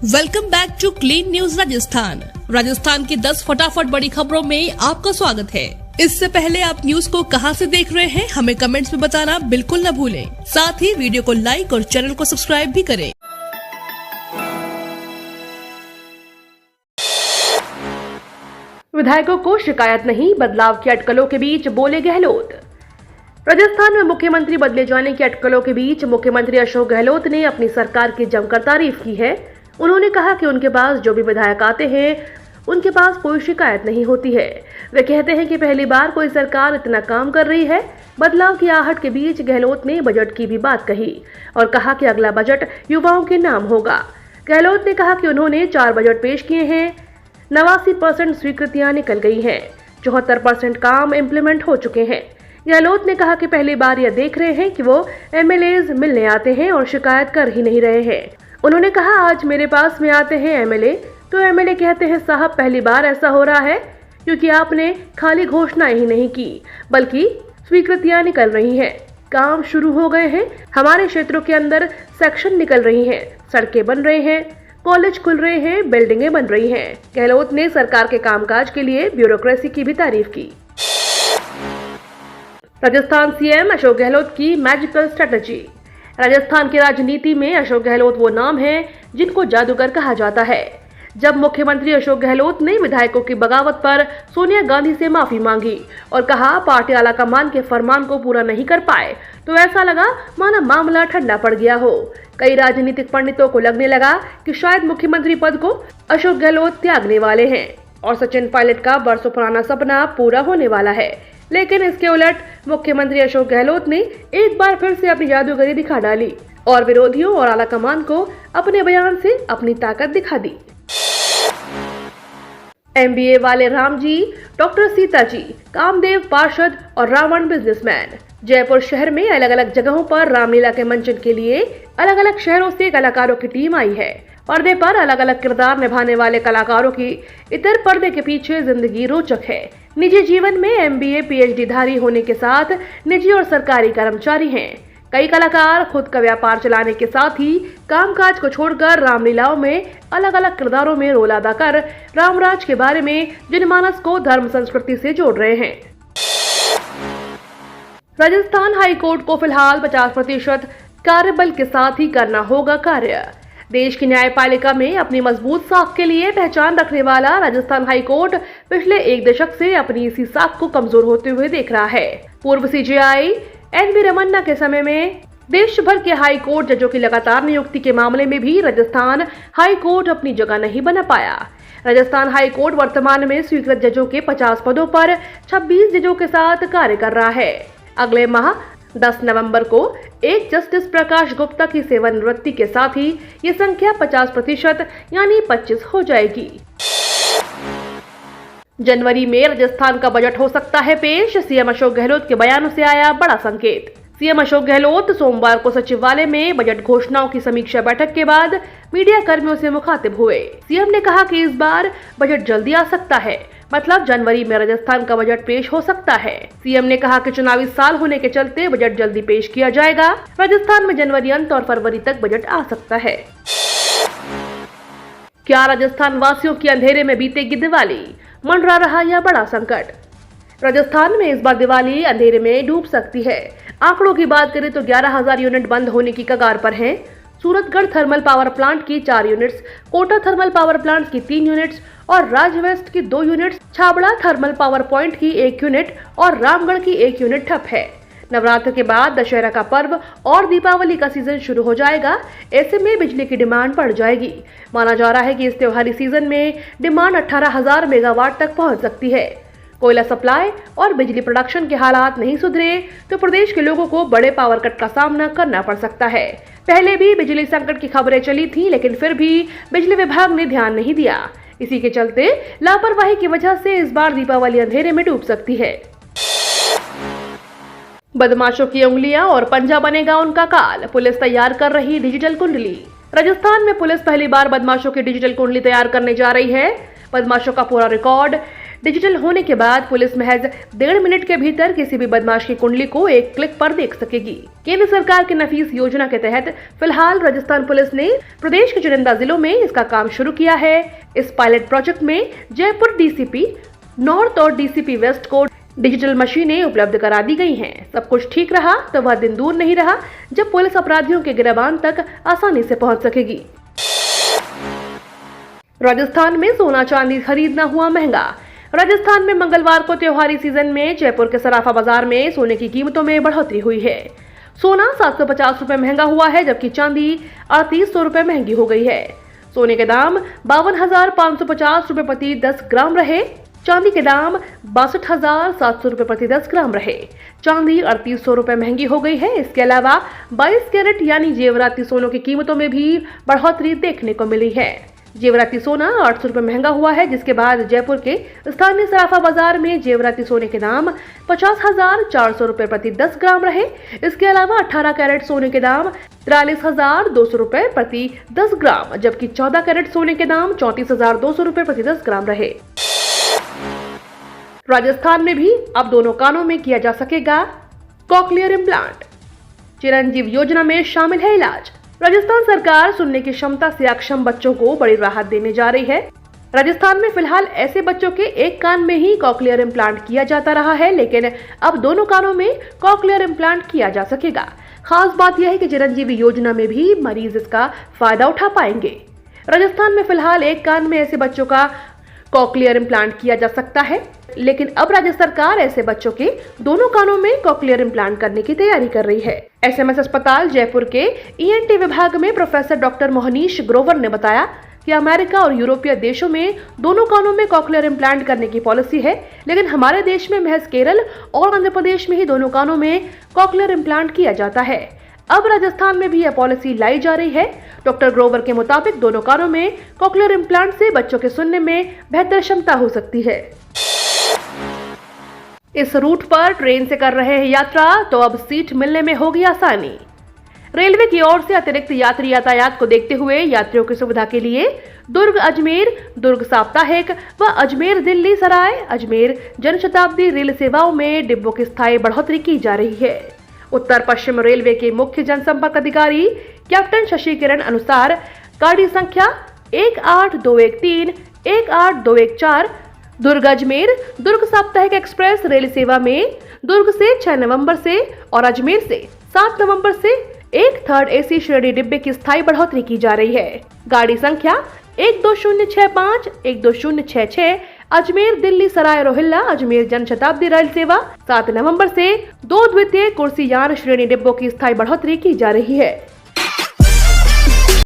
Welcome back to clean news Rajasthan की 10 फटाफट बड़ी खबरों में आपका स्वागत है। इससे पहले आप न्यूज को कहां से देख रहे हैं हमें कमेंट्स में बताना बिल्कुल न भूलें। साथ ही वीडियो को लाइक और चैनल को सब्सक्राइब भी करें। विधायकों को शिकायत नहीं, बदलाव की अटकलों के बीच बोले गहलोत। राजस्थान में मुख्यमंत्री बदले जाने की अटकलों के बीच मुख्यमंत्री अशोक गहलोत ने अपनी सरकार की जमकर तारीफ की है। उन्होंने कहा कि उनके पास जो भी विधायक आते हैं उनके पास कोई शिकायत नहीं होती है। वे कहते हैं कि पहली बार कोई सरकार इतना काम कर रही है। बदलाव की आहट के बीच गहलोत ने बजट की भी बात कही और कहा कि अगला बजट युवाओं के नाम होगा। गहलोत ने कहा कि उन्होंने 4 बजट पेश किए हैं। 89% स्वीकृतियां निकल गई हैं। 74% काम इम्प्लीमेंट हो चुके हैं। गहलोत ने कहा कि पहली बार यह देख रहे हैं कि वो एमएलएज मिलने आते हैं और शिकायत कर ही नहीं रहे हैं। उन्होंने कहा, आज मेरे पास में आते हैं एमएलए तो एमएलए कहते हैं साहब पहली बार ऐसा हो रहा है क्योंकि आपने खाली घोषणाएं ही नहीं की बल्कि स्वीकृतियां निकल रही हैं, काम शुरू हो गए हैं। हमारे क्षेत्रों के अंदर सेक्शन निकल रही हैं, सड़कें बन रहे हैं, कॉलेज खुल रहे हैं, बिल्डिंगें बन रही हैं। गहलोत ने सरकार के कामकाज के लिए ब्यूरोक्रेसी की भी तारीफ की। राजस्थान सीएम अशोक गहलोत की मैजिकल स्ट्रेटजी। राजस्थान की राजनीति में अशोक गहलोत वो नाम है जिनको जादूगर कहा जाता है। जब मुख्यमंत्री अशोक गहलोत ने विधायकों की बगावत पर सोनिया गांधी से माफी मांगी और कहा पार्टी आलाकमान के फरमान को पूरा नहीं कर पाए तो ऐसा लगा माना मामला ठंडा पड़ गया हो। कई राजनीतिक पंडितों को लगने लगा कि शायद मुख्यमंत्री पद को अशोक गहलोत त्यागने वाले हैं और सचिन पायलट का बरसों पुराना सपना पूरा होने वाला है। लेकिन इसके उलट मुख्यमंत्री अशोक गहलोत ने एक बार फिर से अपनी जादूगरी दिखा डाली और विरोधियों और आलाकमान को अपने बयान से अपनी ताकत दिखा दी। एमबीए वाले राम जी, डॉक्टर सीता जी, कामदेव पार्षद और रावण बिजनेसमैन। जयपुर शहर में अलग अलग जगहों पर रामलीला के मंचन के लिए अलग अलग शहरों से कलाकारों की टीम आई है। पर्दे पर अलग अलग किरदार निभाने वाले कलाकारों की इतर पर्दे के पीछे जिंदगी रोचक है। निजी जीवन में एमबीए पीएचडी धारी होने के साथ निजी और सरकारी कर्मचारी हैं। कई कलाकार खुद का व्यापार चलाने के साथ ही कामकाज को छोड़कर रामलीलाओं में अलग अलग किरदारों में रोल अदा कर रामराज के बारे में जनमानस को धर्म संस्कृति से जोड़ रहे हैं। राजस्थान हाई कोर्ट को फिलहाल 50% कार्यबल के साथ ही करना होगा कार्य। देश की न्यायपालिका में अपनी मजबूत साख के लिए पहचान रखने वाला राजस्थान हाई कोर्ट पिछले 1 दशक से अपनी इसी साख को कमजोर होते हुए देख रहा है। पूर्व सीजेआई एन वी रमन्ना के समय में देश भर के हाई कोर्ट जजों की लगातार नियुक्ति के मामले में भी राजस्थान हाई कोर्ट अपनी जगह नहीं बना पाया। राजस्थान हाई कोर्ट वर्तमान में स्वीकृत जजों के 50 पदों पर 26 जजों के साथ कार्य कर रहा है। अगले माह 10 नवंबर को एक जस्टिस प्रकाश गुप्ता की सेवानिवृत्ति के साथ ही ये संख्या 50% यानी 25 हो जाएगी। जनवरी में राजस्थान का बजट हो सकता है पेश, सीएम अशोक गहलोत के बयानों से आया बड़ा संकेत। सीएम अशोक गहलोत सोमवार को सचिवालय में बजट घोषणाओं की समीक्षा बैठक के बाद मीडिया कर्मियों से मुखातिब हुए। सीएम ने कहा कि इस बार बजट जल्दी आ सकता है, मतलब जनवरी में राजस्थान का बजट पेश हो सकता है। सीएम ने कहा कि चुनावी साल होने के चलते बजट जल्दी पेश किया जाएगा। राजस्थान में जनवरी अंत और फरवरी तक बजट आ सकता है। क्या राजस्थान वासियों की अंधेरे में बीतेगी दिवाली, मंडरा रहा यह बड़ा संकट। राजस्थान में इस बार दिवाली अंधेरे में डूब सकती है। आंकड़ों की बात करें तो 11,000 यूनिट बंद होने की कगार पर हैं। सूरतगढ़ थर्मल पावर प्लांट की 4 units, Kota thermal power plant की 3 यूनिट्स और राजवेस्ट की 2 units, Chhabra thermal power point की 1 यूनिट और रामगढ़ की 1 यूनिट ठप है। नवरात्र के बाद दशहरा का पर्व और दीपावली का सीजन शुरू हो जाएगा। ऐसे में बिजली की डिमांड बढ़ जाएगी। माना जा रहा है कि इस त्योहारी सीजन में डिमांड 18,000 मेगावाट तक पहुंच सकती है। कोयला सप्लाई और बिजली प्रोडक्शन के हालात नहीं सुधरे तो प्रदेश के लोगों को बड़े पावर कट का सामना करना पड़ सकता है। पहले भी बिजली संकट की खबरें चली थी लेकिन फिर भी बिजली विभाग ने ध्यान नहीं दिया। इसी के चलते लापरवाही की वजह से इस बार दीपावली अंधेरे में डूब सकती है। बदमाशों की उंगलियां और पंजा बनेगा उनका काल, पुलिस तैयार कर रही डिजिटल कुंडली। राजस्थान में पुलिस पहली बार बदमाशों की डिजिटल कुंडली तैयार करने जा रही है। बदमाशों का पूरा रिकॉर्ड डिजिटल होने के बाद पुलिस महज 1.5 मिनट के भीतर किसी भी बदमाश की कुंडली को एक क्लिक पर देख सकेगी। केंद्र सरकार की नफीस योजना के तहत फिलहाल राजस्थान पुलिस ने प्रदेश के चुनिंदा जिलों में इसका काम शुरू किया है। इस पायलट प्रोजेक्ट में जयपुर डीसीपी नॉर्थ और डीसीपी वेस्ट को डिजिटल मशीनें उपलब्ध करा दी गई हैं। सब कुछ ठीक रहा तो वह दिन दूर नहीं रहा जब पुलिस अपराधियों के गिरबान तक आसानी से पहुंच सकेगी। राजस्थान में सोना चांदी खरीदना हुआ महंगा। राजस्थान में मंगलवार को त्योहारी सीजन में जयपुर के सराफा बाजार में सोने की कीमतों में बढ़ोतरी हुई है। सोना 750 रुपए महंगा हुआ है, जबकि चांदी 3800 रुपए महंगी हो गई है। सोने के दाम 52,550 रुपए प्रति 10 ग्राम रहे। चांदी के दाम 62,700 रुपए प्रति 10 ग्राम रहे। चांदी 3800 रुपए महंगी हो गई है। इसके अलावा 22 कैरेट यानी जेवराती सोनों की कीमतों में भी बढ़ोतरी देखने को मिली है। जेवराती सोना 800 रुपए महंगा हुआ है, जिसके बाद जयपुर के स्थानीय सराफा बाजार में जेवराती सोने के दाम 50,400 रुपए प्रति 10 ग्राम रहे। इसके अलावा 18 कैरेट सोने के दाम 43,200 रुपए प्रति 10 ग्राम, जबकि 14 कैरेट सोने के दाम 34,200 रुपए प्रति 10 ग्राम रहे। राजस्थान में भी अब दोनों कानों में किया जा सकेगा कॉकलियर इम्प्लांट। चिरंजीव योजना में शामिल है इलाज। राजस्थान सरकार सुनने की क्षमता से अक्षम बच्चों को बड़ी राहत देने जा रही है। राजस्थान में फिलहाल ऐसे बच्चों के एक कान में ही कॉकलियर इम्प्लांट किया जाता रहा है, लेकिन अब दोनों कानों में कॉकलियर इम्प्लांट किया जा सकेगा। खास बात यह है कि चिरंजीवी योजना में भी मरीज इसका फायदा उठा पाएंगे। राजस्थान में फिलहाल एक कान में ऐसे बच्चों का कॉकलियर इम्प्लांट किया जा सकता है, लेकिन अब राज्य सरकार ऐसे बच्चों के दोनों कानों में कॉकलियर इम्प्लांट करने की तैयारी कर रही है। एसएमएस अस्पताल जयपुर के ईएनटी विभाग में प्रोफेसर डॉक्टर मोहनीश ग्रोवर ने बताया कि अमेरिका और यूरोपीय देशों में दोनों कानों में कॉकलियर इम्प्लांट करने की पॉलिसी है, लेकिन हमारे देश में महज केरल और आंध्र प्रदेश में ही दोनों कानों में कॉकलियर इम्प्लांट किया जाता है। अब राजस्थान में भी यह पॉलिसी लाई जा रही है। डॉक्टर ग्रोवर के मुताबिक दोनों कानों में कॉकलियर इम्प्लांट से बच्चों के सुनने में बेहतर क्षमता हो सकती है। इस रूट पर ट्रेन से कर रहे हैं यात्रा तो अब सीट मिलने में होगी आसानी। रेलवे की ओर से अतिरिक्त यात्री यातायात को देखते हुए यात्रियों की सुविधा के लिए दुर्ग अजमेर, दुर्ग साप्ताहिक व अजमेर दिल्ली सराय, अजमेर जनशताब्दी रेल सेवाओं में डिब्बों की स्थायी बढ़ोतरी की जा रही है। उत्तर पश्चिम रेलवे के मुख्य जनसंपर्क अधिकारी कैप्टन शशि किरण अनुसार गाड़ी संख्या 18213, 18214 दुर्ग अजमेर दुर्ग साप्ताहिक एक्सप्रेस रेल सेवा में दुर्ग से 6 नवंबर से और अजमेर से 7 नवंबर से एक थर्ड एसी श्रेणी डिब्बे की स्थायी बढ़ोतरी की जा रही है। गाड़ी संख्या 12065, 12066 अजमेर दिल्ली सराय रोहिल्ला अजमेर जनशताब्दी रेल सेवा 7 नवंबर से 2 द्वितीय कुर्सी यान श्रेणी डिब्बों की स्थायी बढ़ोतरी की जा रही है।